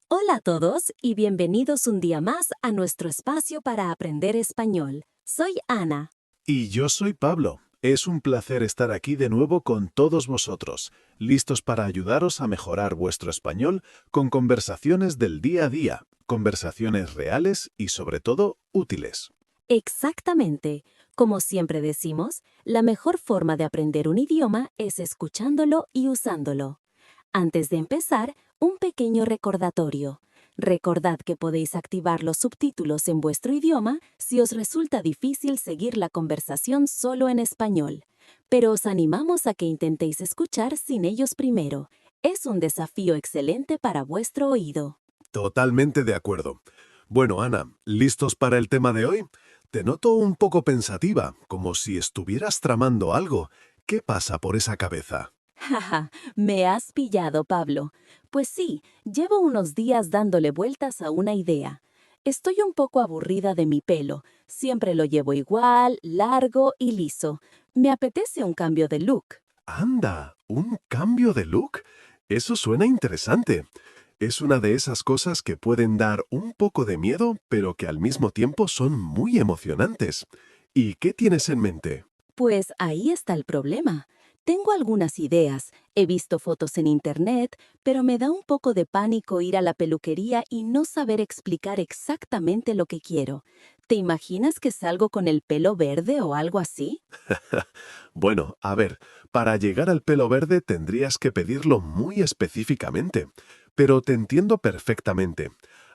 Hola a todos y bienvenidos un día más a nuestro espacio para aprender español. Soy Ana. Y yo soy Pablo. Es un placer estar aquí de nuevo con todos vosotros, listos para ayudaros a mejorar vuestro español con conversaciones del día a día, conversaciones reales y sobre todo útiles. Exactamente. Como siempre decimos, la mejor forma de aprender un idioma es escuchándolo y usándolo. Antes de empezar, un pequeño recordatorio. Recordad que podéis activar los subtítulos en vuestro idioma si os resulta difícil seguir la conversación solo en español. Pero os animamos a que intentéis escuchar sin ellos primero. Es un desafío excelente para vuestro oído. Totalmente de acuerdo. Bueno, Ana, ¿listos para el tema de hoy? Te noto un poco pensativa, como si estuvieras tramando algo. ¿Qué pasa por esa cabeza? Jaja, me has pillado, Pablo. Pues sí, llevo unos días dándole vueltas a una idea. Estoy un poco aburrida de mi pelo. Siempre lo llevo igual, largo y liso. Me apetece un cambio de look. Anda, ¿un cambio de look? Eso suena interesante. Es una de esas cosas que pueden dar un poco de miedo, pero que al mismo tiempo son muy emocionantes. ¿Y qué tienes en mente? Pues ahí está el problema. Tengo algunas ideas, he visto fotos en internet, pero me da un poco de pánico ir a la peluquería y no saber explicar exactamente lo que quiero. ¿Te imaginas que salgo con el pelo verde o algo así? Bueno, a ver, para llegar al pelo verde tendrías que pedirlo muy específicamente, pero te entiendo perfectamente.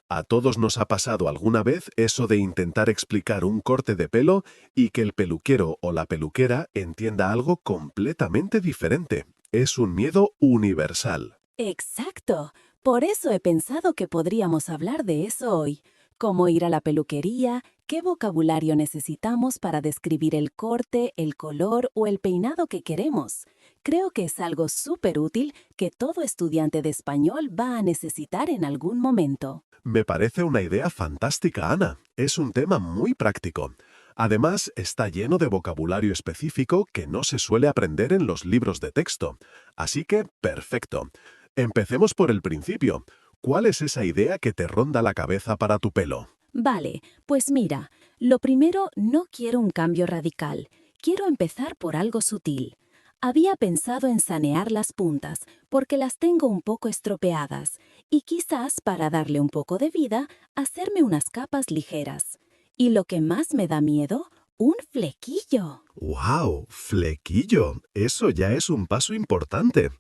A todos nos ha pasado alguna vez eso de intentar explicar un corte de pelo y que el peluquero o la peluquera entienda algo completamente diferente. Es un miedo universal. Exacto. Por eso he pensado que podríamos hablar de eso hoy. Cómo ir a la peluquería, qué vocabulario necesitamos para describir el corte, el color o el peinado que queremos. Creo que es algo súper útil que todo estudiante de español va a necesitar en algún momento. Me parece una idea fantástica, Ana. Es un tema muy práctico. Además, está lleno de vocabulario específico que no se suele aprender en los libros de texto. Así que, perfecto. Empecemos por el principio. ¿Cuál es esa idea que te ronda la cabeza para tu pelo? Vale, pues mira, lo primero, no quiero un cambio radical. Quiero empezar por algo sutil. Había pensado en sanear las puntas, porque las tengo un poco estropeadas, y quizás para darle un poco de vida, hacerme unas capas ligeras. Y lo que más me da miedo, un flequillo. ¡Wow! Flequillo. Eso ya es un paso importante.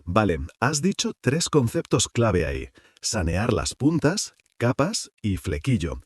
Vale, has dicho tres conceptos clave ahí. Sanear las puntas, capas y flequillo.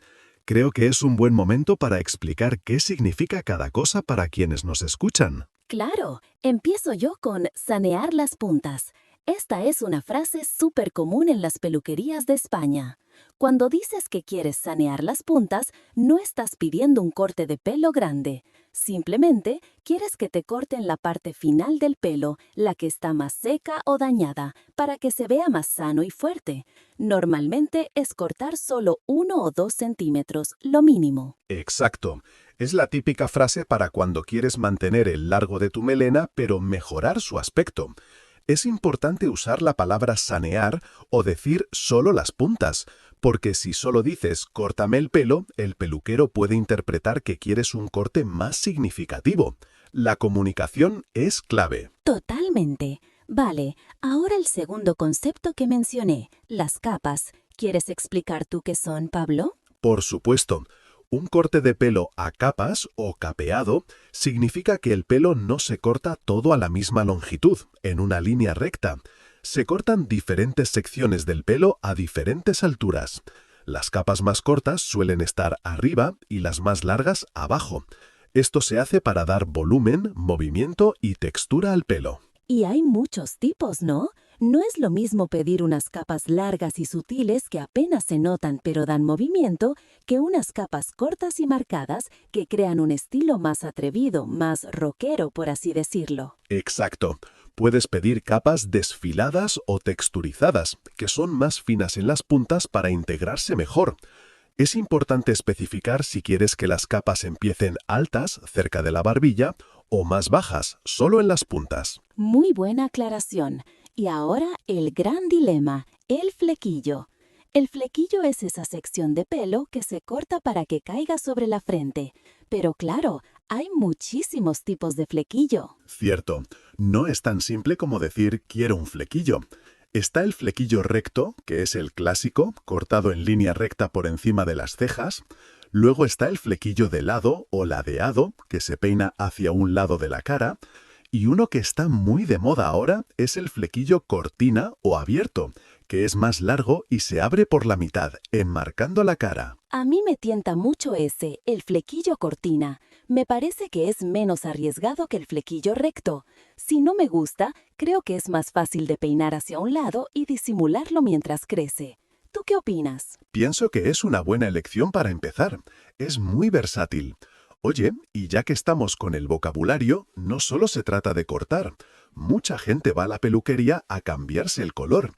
Creo que es un buen momento para explicar qué significa cada cosa para quienes nos escuchan. Claro, empiezo yo con sanear las puntas. Esta es una frase súper común en las peluquerías de España. Cuando dices que quieres sanear las puntas, no estás pidiendo un corte de pelo grande. Simplemente quieres que te corten la parte final del pelo, la que está más seca o dañada, para que se vea más sano y fuerte. Normalmente es cortar solo 1 o 2 centímetros, lo mínimo. Exacto. Es la típica frase para cuando quieres mantener el largo de tu melena, pero mejorar su aspecto. Es importante usar la palabra sanear o decir solo las puntas, porque si solo dices córtame el peluquero puede interpretar que quieres un corte más significativo. La comunicación es clave. Totalmente. Vale, ahora el segundo concepto que mencioné, las capas. ¿Quieres explicar tú qué son, Pablo? Por supuesto, un corte de pelo a capas o capeado significa que el pelo no se corta todo a la misma longitud, en una línea recta. Se cortan diferentes secciones del pelo a diferentes alturas. Las capas más cortas suelen estar arriba y las más largas abajo. Esto se hace para dar volumen, movimiento y textura al pelo. Y hay muchos tipos, ¿no? No es lo mismo pedir unas capas largas y sutiles que apenas se notan pero dan movimiento, que unas capas cortas y marcadas que crean un estilo más atrevido, más rockero, por así decirlo. Exacto. Puedes pedir capas desfiladas o texturizadas, que son más finas en las puntas para integrarse mejor. Es importante especificar si quieres que las capas empiecen altas, cerca de la barbilla, o más bajas, solo en las puntas. Muy buena aclaración. Y ahora el gran dilema, el flequillo. El flequillo es esa sección de pelo que se corta para que caiga sobre la frente. Pero claro, hay muchísimos tipos de flequillo. Cierto, no es tan simple como decir quiero un flequillo. Está el flequillo recto, que es el clásico, cortado en línea recta por encima de las cejas. Luego está el flequillo de lado o ladeado, que se peina hacia un lado de la cara. Y uno que está muy de moda ahora es el flequillo cortina o abierto, que es más largo y se abre por la mitad, enmarcando la cara. A mí me tienta mucho ese, el flequillo cortina. Me parece que es menos arriesgado que el flequillo recto. Si no me gusta, creo que es más fácil de peinar hacia un lado y disimularlo mientras crece. ¿Tú qué opinas? Pienso que es una buena elección para empezar. Es muy versátil. Oye, y ya que estamos con el vocabulario, no solo se trata de cortar. Mucha gente va a la peluquería a cambiarse el color.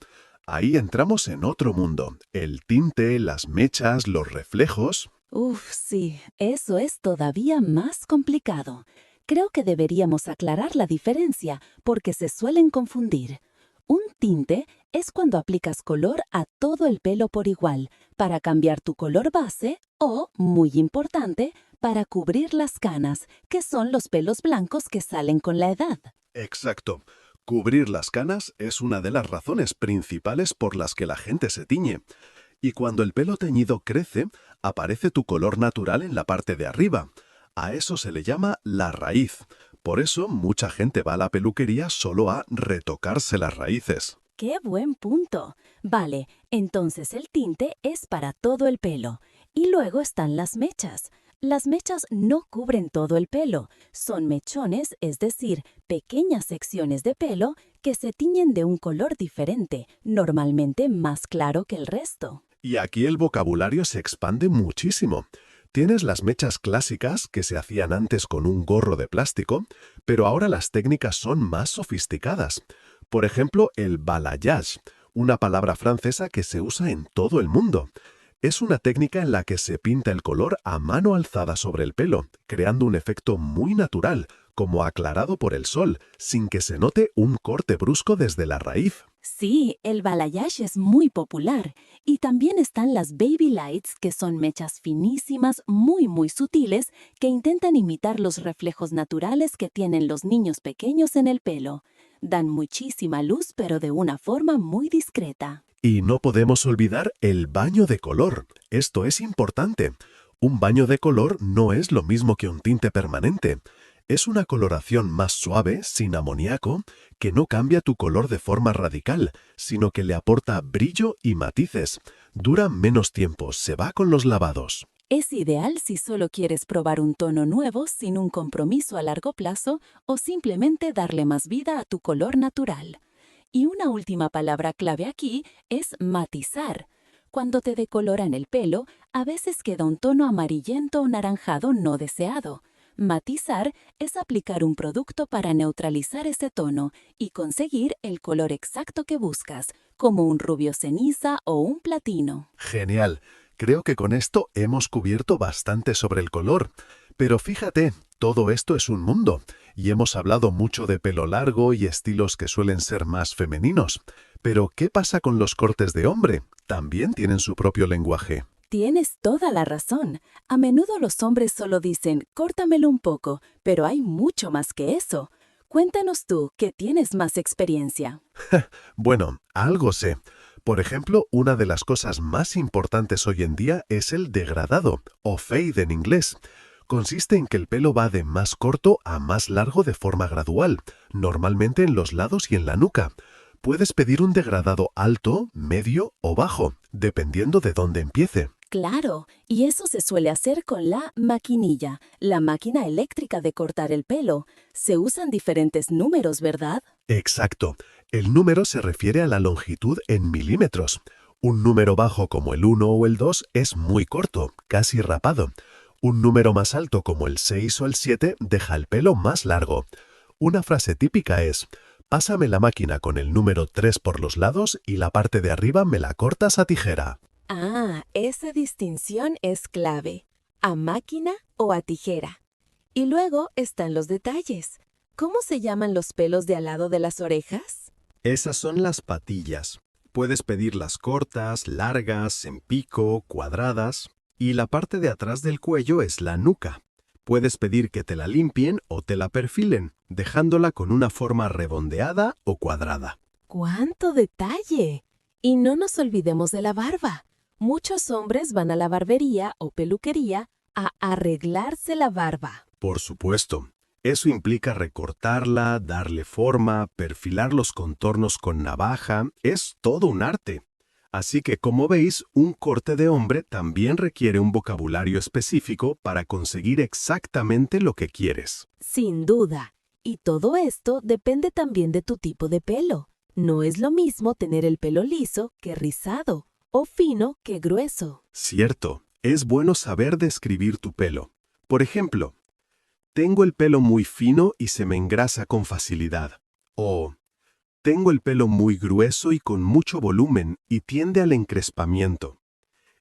Ahí entramos en otro mundo. El tinte, las mechas, los reflejos. Uf, sí, eso es todavía más complicado. Creo que deberíamos aclarar la diferencia porque se suelen confundir. Un tinte es cuando aplicas color a todo el pelo por igual para cambiar tu color base o, muy importante, para cubrir las canas, que son los pelos blancos que salen con la edad. Exacto. Cubrir las canas es una de las razones principales por las que la gente se tiñe. Y cuando el pelo teñido crece, aparece tu color natural en la parte de arriba. A eso se le llama la raíz. Por eso mucha gente va a la peluquería solo a retocarse las raíces. ¡Qué buen punto! Vale, entonces el tinte es para todo el pelo. Y luego están las mechas. Las mechas no cubren todo el pelo. Son mechones, es decir, pequeñas secciones de pelo que se tiñen de un color diferente, normalmente más claro que el resto. Y aquí el vocabulario se expande muchísimo. Tienes las mechas clásicas que se hacían antes con un gorro de plástico, pero ahora las técnicas son más sofisticadas. Por ejemplo, el balayage, una palabra francesa que se usa en todo el mundo. Es una técnica en la que se pinta el color a mano alzada sobre el pelo, creando un efecto muy natural, como aclarado por el sol, sin que se note un corte brusco desde la raíz. Sí, el balayage es muy popular. Y también están las baby lights, que son mechas finísimas, muy sutiles, que intentan imitar los reflejos naturales que tienen los niños pequeños en el pelo. Dan muchísima luz, pero de una forma muy discreta. Y no podemos olvidar el baño de color. Esto es importante. Un baño de color no es lo mismo que un tinte permanente. Es una coloración más suave, sin amoníaco, que no cambia tu color de forma radical, sino que le aporta brillo y matices. Dura menos tiempo, se va con los lavados. Es ideal si solo quieres probar un tono nuevo sin un compromiso a largo plazo o simplemente darle más vida a tu color natural. Y una última palabra clave aquí es matizar. Cuando te decoloran el pelo, a veces queda un tono amarillento o naranjado no deseado. Matizar es aplicar un producto para neutralizar ese tono y conseguir el color exacto que buscas, como un rubio ceniza o un platino. Genial. Creo que con esto hemos cubierto bastante sobre el color. Pero fíjate, todo esto es un mundo, y hemos hablado mucho de pelo largo y estilos que suelen ser más femeninos. Pero, ¿qué pasa con los cortes de hombre? También tienen su propio lenguaje. Tienes toda la razón. A menudo los hombres solo dicen, córtamelo un poco, pero hay mucho más que eso. Cuéntanos tú, que tienes más experiencia. Bueno, algo sé. Por ejemplo, una de las cosas más importantes hoy en día es el degradado, o fade en inglés. Consiste en que el pelo va de más corto a más largo de forma gradual, normalmente en los lados y en la nuca. Puedes pedir un degradado alto, medio o bajo, dependiendo de dónde empiece. Claro, y eso se suele hacer con la maquinilla, la máquina eléctrica de cortar el pelo. Se usan diferentes números, ¿verdad? Exacto. El número se refiere a la longitud en milímetros. Un número bajo como el 1 o el 2 es muy corto, casi rapado. Un número más alto como el 6 o el 7 deja el pelo más largo. Una frase típica es: pásame la máquina con el número 3 por los lados y la parte de arriba me la cortas a tijera. Ah, esa distinción es clave. ¿A máquina o a tijera? Y luego están los detalles. ¿Cómo se llaman los pelos de al lado de las orejas? Esas son las patillas. Puedes pedirlas cortas, largas, en pico, cuadradas. Y la parte de atrás del cuello es la nuca. Puedes pedir que te la limpien o te la perfilen, dejándola con una forma redondeada o cuadrada. ¡Cuánto detalle! Y no nos olvidemos de la barba. Muchos hombres van a la barbería o peluquería a arreglarse la barba. Por supuesto, eso implica recortarla, darle forma, perfilar los contornos con navaja. Es todo un arte. Así que, como veis, un corte de hombre también requiere un vocabulario específico para conseguir exactamente lo que quieres. Sin duda. Y todo esto depende también de tu tipo de pelo. No es lo mismo tener el pelo liso que rizado, o fino que grueso. Cierto, es bueno saber describir tu pelo. Por ejemplo, tengo el pelo muy fino y se me engrasa con facilidad. O tengo el pelo muy grueso y con mucho volumen y tiende al encrespamiento.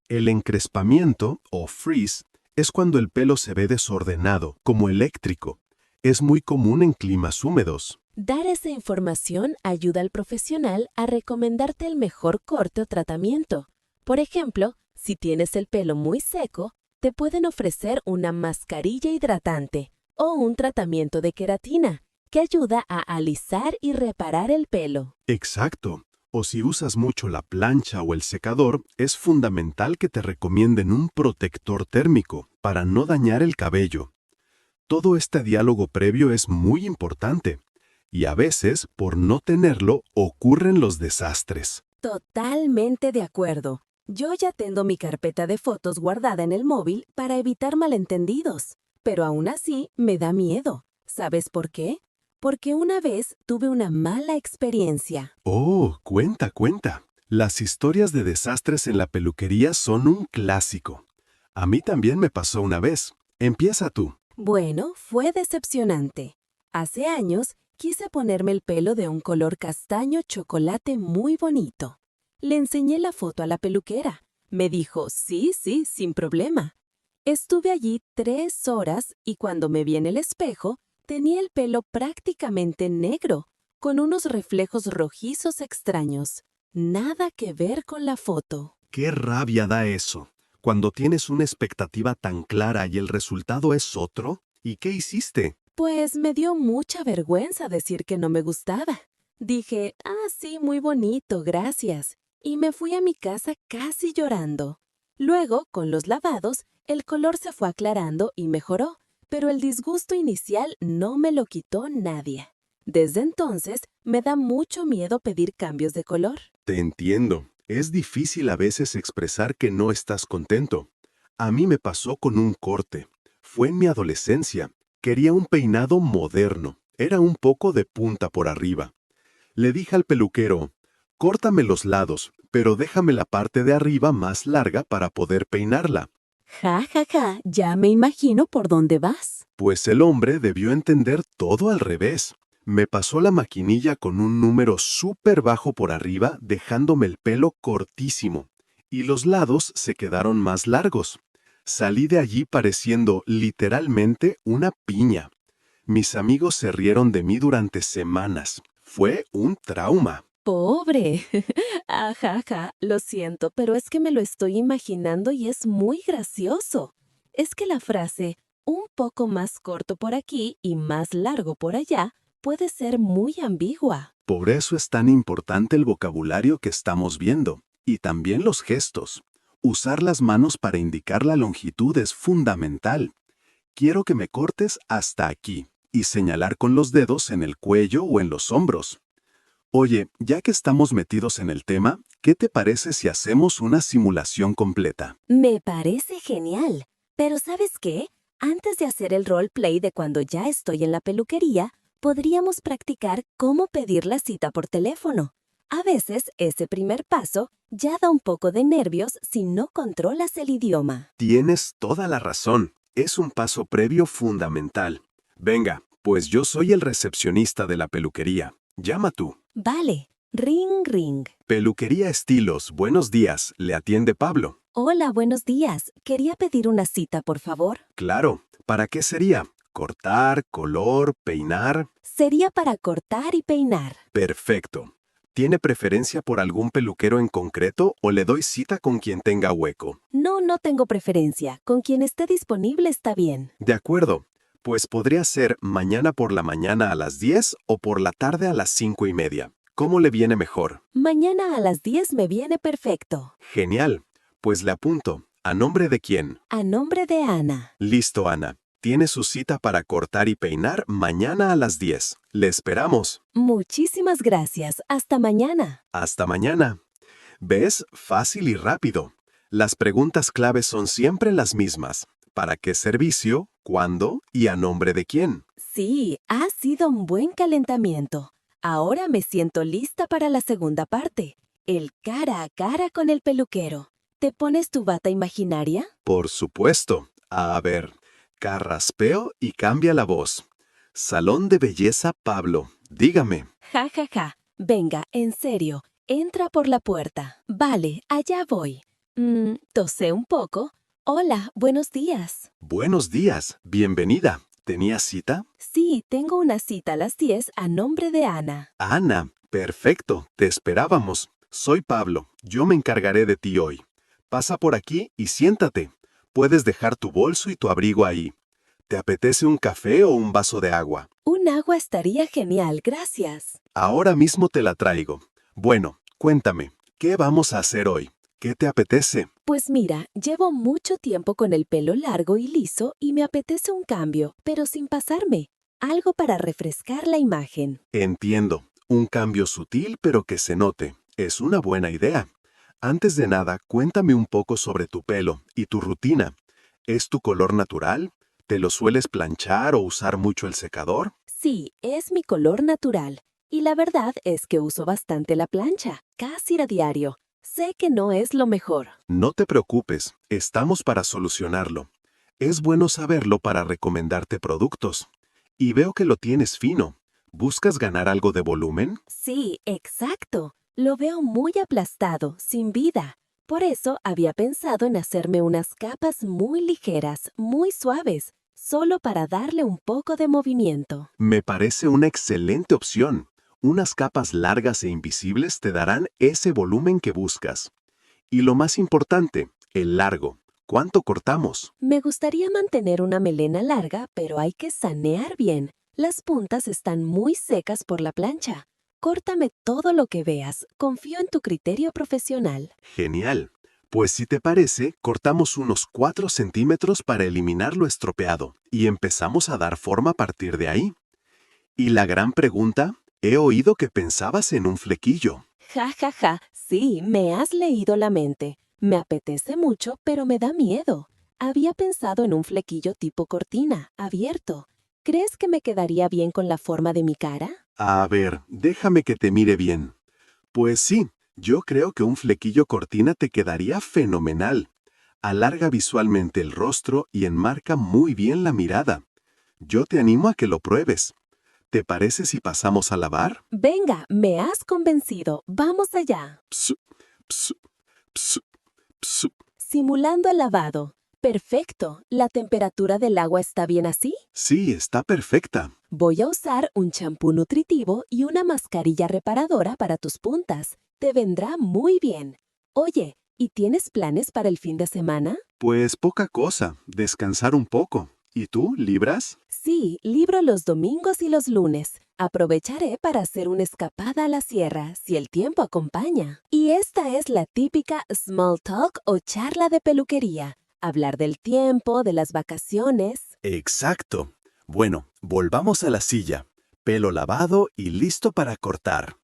El encrespamiento, o frizz, es cuando el pelo se ve desordenado, como eléctrico. Es muy común en climas húmedos. Dar esa información ayuda al profesional a recomendarte el mejor corte o tratamiento. Por ejemplo, si tienes el pelo muy seco, te pueden ofrecer una mascarilla hidratante o un tratamiento de queratina, que ayuda a alisar y reparar el pelo. Exacto. O si usas mucho la plancha o el secador, es fundamental que te recomienden un protector térmico para no dañar el cabello. Todo este diálogo previo es muy importante. Y a veces, por no tenerlo, ocurren los desastres. Totalmente de acuerdo. Yo ya tengo mi carpeta de fotos guardada en el móvil para evitar malentendidos, pero aún así me da miedo. ¿Sabes por qué? Porque una vez tuve una mala experiencia. Oh, cuenta, cuenta. Las historias de desastres en la peluquería son un clásico. A mí también me pasó una vez. Empieza tú. Bueno, fue decepcionante. Hace años quise ponerme el pelo de un color castaño chocolate muy bonito. Le enseñé la foto a la peluquera. Me dijo, sí, sin problema. Estuve allí 3 horas y cuando me vi en el espejo, tenía el pelo prácticamente negro, con unos reflejos rojizos extraños. Nada que ver con la foto. ¡Qué rabia da eso! Cuando tienes una expectativa tan clara y el resultado es otro. ¿Y qué hiciste? Pues me dio mucha vergüenza decir que no me gustaba. Dije, sí, muy bonito, gracias. Y me fui a mi casa casi llorando. Luego, con los lavados, el color se fue aclarando y mejoró, pero el disgusto inicial no me lo quitó nadie. Desde entonces, me da mucho miedo pedir cambios de color. Te entiendo. Es difícil a veces expresar que no estás contento. A mí me pasó con un corte. Fue en mi adolescencia. Quería un peinado moderno. Era un poco de punta por arriba. Le dije al peluquero, córtame los lados, pero déjame la parte de arriba más larga para poder peinarla. Ja, ya me imagino por dónde vas. Pues el hombre debió entender todo al revés. Me pasó la maquinilla con un número súper bajo por arriba, dejándome el pelo cortísimo. Y los lados se quedaron más largos. Salí de allí pareciendo literalmente una piña. Mis amigos se rieron de mí durante semanas. Fue un trauma. Pobre. Ajaja, lo siento, pero es que me lo estoy imaginando y es muy gracioso. Es que la frase, un poco más corto por aquí y más largo por allá, puede ser muy ambigua. Por eso es tan importante el vocabulario que estamos viendo, y también los gestos. Usar las manos para indicar la longitud es fundamental. Quiero que me cortes hasta aquí, y señalar con los dedos en el cuello o en los hombros. Oye, ya que estamos metidos en el tema, ¿qué te parece si hacemos una simulación completa? Me parece genial. Pero ¿sabes qué? Antes de hacer el roleplay de cuando ya estoy en la peluquería, podríamos practicar cómo pedir la cita por teléfono. A veces, ese primer paso ya da un poco de nervios si no controlas el idioma. Tienes toda la razón. Es un paso previo fundamental. Venga, pues yo soy el recepcionista de la peluquería. Llama tú. Vale. Ring, ring. Peluquería Estilos, buenos días. Le atiende Pablo. Hola, buenos días. Quería pedir una cita, por favor. Claro. ¿Para qué sería? ¿Cortar, color, peinar? Sería para cortar y peinar. Perfecto. ¿Tiene preferencia por algún peluquero en concreto o le doy cita con quien tenga hueco? No, no tengo preferencia. Con quien esté disponible está bien. De acuerdo, pues podría ser mañana por la mañana a las 10 o por la tarde a las 5:30. ¿Cómo le viene mejor? Mañana a las 10 me viene perfecto. Genial, pues le apunto. ¿A nombre de quién? A nombre de Ana. Listo, Ana. Tiene su cita para cortar y peinar mañana a las 10. Le esperamos. Muchísimas gracias. Hasta mañana. Hasta mañana. ¿Ves? Fácil y rápido. Las preguntas claves son siempre las mismas. ¿Para qué servicio? ¿Cuándo? ¿Y a nombre de quién? Sí, ha sido un buen calentamiento. Ahora me siento lista para la segunda parte. El cara a cara con el peluquero. ¿Te pones tu bata imaginaria? Por supuesto. A ver, carraspeo y cambia la voz. Salón de belleza Pablo. Dígame. Ja, ja, ja. Venga, en serio. Entra por la puerta. Vale, allá voy. Tosé un poco. Hola, buenos días. Buenos días. Bienvenida. ¿Tenía cita? Sí, tengo una cita a las 10 a nombre de Ana. Ana, perfecto. Te esperábamos. Soy Pablo. Yo me encargaré de ti hoy. Pasa por aquí y siéntate. Puedes dejar tu bolso y tu abrigo ahí. ¿Te apetece un café o un vaso de agua? Un agua estaría genial, gracias. Ahora mismo te la traigo. Bueno, cuéntame, ¿qué vamos a hacer hoy? ¿Qué te apetece? Pues mira, llevo mucho tiempo con el pelo largo y liso y me apetece un cambio, pero sin pasarme. Algo para refrescar la imagen. Entiendo. Un cambio sutil pero que se note. Es una buena idea. Antes de nada, cuéntame un poco sobre tu pelo y tu rutina. ¿Es tu color natural? ¿Te lo sueles planchar o usar mucho el secador? Sí, es mi color natural. Y la verdad es que uso bastante la plancha, casi a diario. Sé que no es lo mejor. No te preocupes, estamos para solucionarlo. Es bueno saberlo para recomendarte productos. Y veo que lo tienes fino. ¿Buscas ganar algo de volumen? Sí, exacto. Lo veo muy aplastado, sin vida. Por eso había pensado en hacerme unas capas muy ligeras, muy suaves, solo para darle un poco de movimiento. Me parece una excelente opción. Unas capas largas e invisibles te darán ese volumen que buscas. Y lo más importante, el largo. ¿Cuánto cortamos? Me gustaría mantener una melena larga, pero hay que sanear bien. Las puntas están muy secas por la plancha. Córtame todo lo que veas. Confío en tu criterio profesional. Genial. Pues si te parece, cortamos unos 4 centímetros para eliminar lo estropeado y empezamos a dar forma a partir de ahí. Y la gran pregunta, he oído que pensabas en un flequillo. Ja, ja, ja. Sí, me has leído la mente. Me apetece mucho, pero me da miedo. Había pensado en un flequillo tipo cortina, abierto. ¿Crees que me quedaría bien con la forma de mi cara? A ver, déjame que te mire bien. Pues sí, yo creo que un flequillo cortina te quedaría fenomenal. Alarga visualmente el rostro y enmarca muy bien la mirada. Yo te animo a que lo pruebes. ¿Te parece si pasamos a lavar? Venga, me has convencido. Vamos allá. Ps, ps, ps, ps. Simulando el lavado. Perfecto. ¿La temperatura del agua está bien así? Sí, está perfecta. Voy a usar un champú nutritivo y una mascarilla reparadora para tus puntas. Te vendrá muy bien. Oye, ¿y tienes planes para el fin de semana? Pues poca cosa, descansar un poco. ¿Y tú, libras? Sí, libro los domingos y los lunes. Aprovecharé para hacer una escapada a la sierra, si el tiempo acompaña. Y esta es la típica small talk o charla de peluquería. Hablar del tiempo, de las vacaciones. Exacto. Bueno, volvamos a la silla. Pelo lavado y listo para cortar.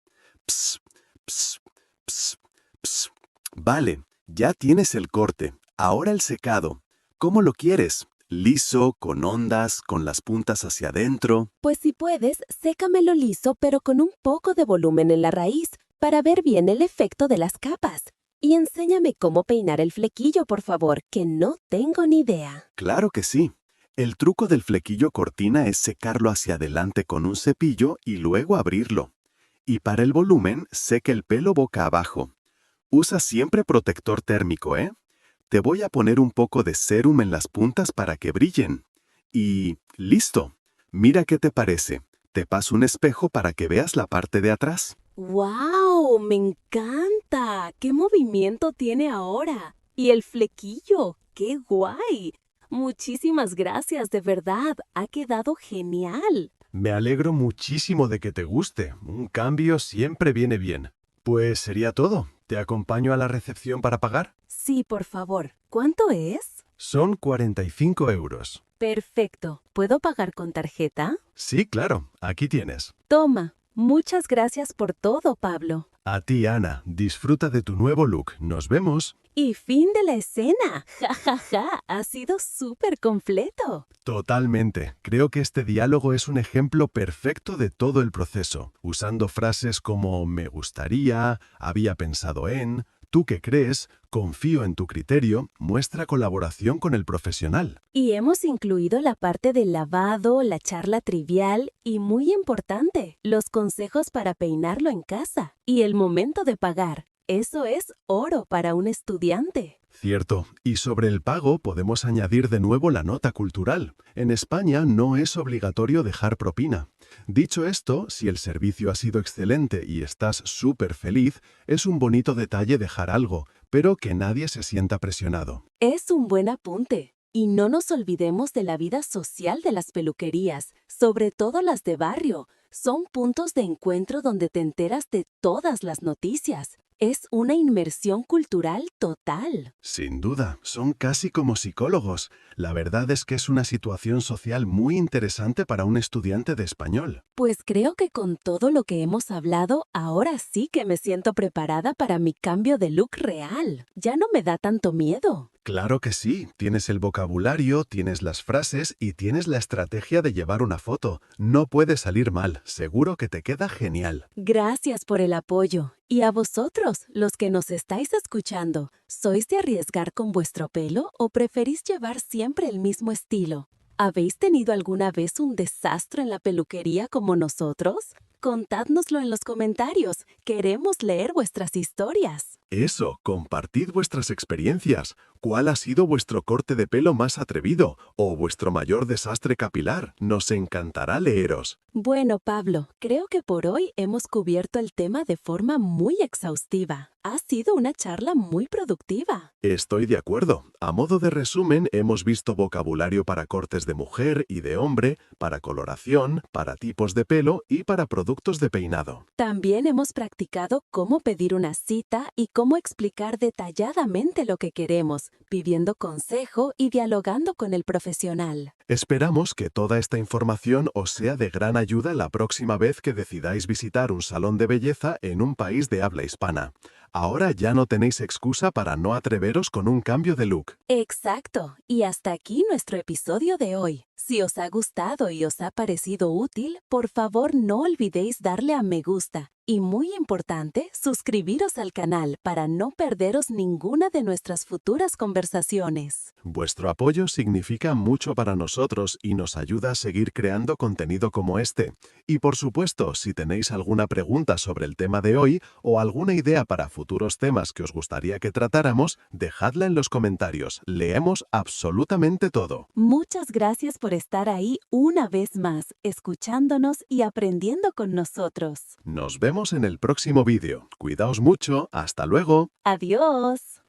Ps, ps, ps, ps. Vale, ya tienes el corte. Ahora el secado. ¿Cómo lo quieres? ¿Liso, con ondas, con las puntas hacia adentro? Pues si puedes, sécamelo liso pero con un poco de volumen en la raíz para ver bien el efecto de las capas. Y enséñame cómo peinar el flequillo, por favor, que no tengo ni idea. Claro que sí. El truco del flequillo cortina es secarlo hacia adelante con un cepillo y luego abrirlo. Y para el volumen, seca el pelo boca abajo. Usa siempre protector térmico, ¿eh? Te voy a poner un poco de sérum en las puntas para que brillen. Y listo. Mira qué te parece. Te paso un espejo para que veas la parte de atrás. ¡Wow! ¡Oh, me encanta! ¡Qué movimiento tiene ahora! Y el flequillo, ¡qué guay! Muchísimas gracias, de verdad, ha quedado genial. Me alegro muchísimo de que te guste. Un cambio siempre viene bien. Pues sería todo. ¿Te acompaño a la recepción para pagar? Sí, por favor. ¿Cuánto es? Son 45 euros. Perfecto. ¿Puedo pagar con tarjeta? Sí, claro. Aquí tienes. Toma. Muchas gracias por todo, Pablo. A ti, Ana. Disfruta de tu nuevo look. Nos vemos. Y fin de la escena. Ja, ja, ja. Ha sido súper completo. Totalmente. Creo que este diálogo es un ejemplo perfecto de todo el proceso, usando frases como me gustaría, había pensado en, tú qué crees, confío en tu criterio, muestra colaboración con el profesional. Y hemos incluido la parte del lavado, la charla trivial y, muy importante, los consejos para peinarlo en casa y el momento de pagar. Eso es oro para un estudiante. Cierto, y sobre el pago podemos añadir de nuevo la nota cultural. En España no es obligatorio dejar propina. Dicho esto, si el servicio ha sido excelente y estás súper feliz, es un bonito detalle dejar algo, pero que nadie se sienta presionado. Es un buen apunte. Y no nos olvidemos de la vida social de las peluquerías, sobre todo las de barrio. Son puntos de encuentro donde te enteras de todas las noticias. Es una inmersión cultural total. Sin duda, son casi como psicólogos. La verdad es que es una situación social muy interesante para un estudiante de español. Pues creo que con todo lo que hemos hablado, ahora sí que me siento preparada para mi cambio de look real. Ya no me da tanto miedo. Claro que sí, tienes el vocabulario, tienes las frases y tienes la estrategia de llevar una foto. No puede salir mal, seguro que te queda genial. Gracias por el apoyo. Y a vosotros, los que nos estáis escuchando, ¿sois de arriesgar con vuestro pelo o preferís llevar siempre el mismo estilo? ¿Habéis tenido alguna vez un desastre en la peluquería como nosotros? Contádnoslo en los comentarios. Queremos leer vuestras historias. Eso, compartid vuestras experiencias. ¿Cuál ha sido vuestro corte de pelo más atrevido o vuestro mayor desastre capilar? Nos encantará leeros. Bueno, Pablo, creo que por hoy hemos cubierto el tema de forma muy exhaustiva. Ha sido una charla muy productiva. Estoy de acuerdo. A modo de resumen, hemos visto vocabulario para cortes de mujer y de hombre, para coloración, para tipos de pelo y para productos de peinado. También hemos practicado cómo pedir una cita y cómo explicar detalladamente lo que queremos, pidiendo consejo y dialogando con el profesional. Esperamos que toda esta información os sea de gran ayuda la próxima vez que decidáis visitar un salón de belleza en un país de habla hispana. Ahora ya no tenéis excusa para no atreveros con un cambio de look. Exacto. Y hasta aquí nuestro episodio de hoy. Si os ha gustado y os ha parecido útil, por favor no olvidéis darle a me gusta. Y muy importante, suscribiros al canal para no perderos ninguna de nuestras futuras conversaciones. Vuestro apoyo significa mucho para nosotros y nos ayuda a seguir creando contenido como este. Y por supuesto, si tenéis alguna pregunta sobre el tema de hoy o alguna idea para futuros temas que os gustaría que tratáramos, dejadla en los comentarios. Leemos absolutamente todo. Muchas gracias por estar ahí una vez más, escuchándonos y aprendiendo con nosotros. Nos vemos en el próximo vídeo. Cuidaos mucho. ¡Hasta luego! ¡Adiós!